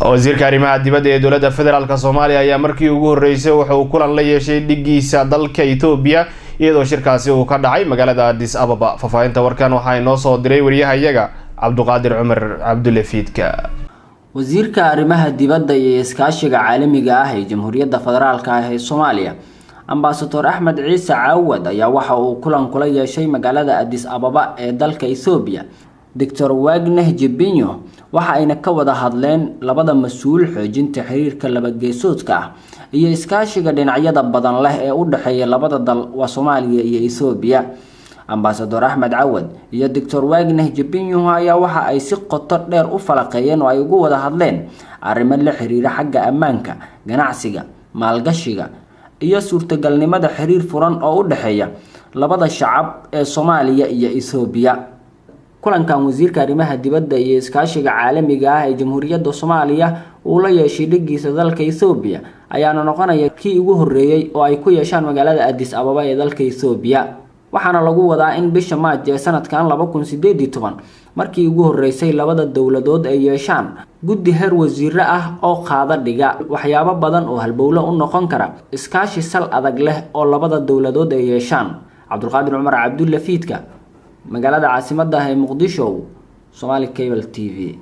wasiirka arrimaha dibadda ee dowladda federaalka Soomaaliya ayaa markii ugu horeysay wuxuu kulan la yeeshay dhigiisa dalka Itoobiya iyadoo shirkaasi uu ka dhacay magaalada Addis Ababa. Fafaahinta warkan waxaa inoo soo diray wariyahayaga Cabduqaadir Cumar Cabdulle Fiidka. wasiirka arrimaha dibadda iyo iskaashiga caalamiga ah ee Jamhuuriyadda Federaalka ah ee Soomaaliya Ambassador Ahmed Ciise Caawad ayaa waxa uu kulan kula yeeshay magaalada Addis Ababa ee dalka Itoobiya. Dr. Wagneh Jibinyo waxa ayna ka wada hadleen labada mas'uul xoojinta xiriirka laba geesoodka ah iyo iskaashiga dhinacyada badan leh ee u dhaxeeya labada dal waa Soomaaliya iyo Itoobiya. Ambassador Ahmed Caawad iyo Dr. Wagneh Jibinyo ayaa waxa ay si qoto dheer u falaqeeyeen oo ay ugu wada hadleen arrimo la xiriira xagga ammaanka, ganacsiga, maalgashiga iyo suurtagalnimada xiriir furan oo u dhaxeeya labada shacab ee Soomaaliya iyo Itoobiya. kulankan wasiirka arrimaha dibadda iyo iskaashiga caalamiga ah ee Jamhuuriyadda Soomaaliya uu la yeeshay dhigiisa dalka Itoobiya ayaana noqonaya kii ugu horeeyay oo ay ku yeeshaan magaalada Addis Ababa ee dalka Itoobiya. waxaana lagu wadaa in bisha Maaj ee sanadkan 2018 markii ugu horeysay labada dawladood ay yeeshaan guddi heer wasiir ah oo qaada dhiga waxyaabo badan oo halbowle u noqon kara iskaashi sal adag leh oo labada dawladood ay yeeshaan. Cabduqaadir Cumar Cabdulle Fiidka magaalada caasimadda ah ee Muqdisho, Somali Cable TV.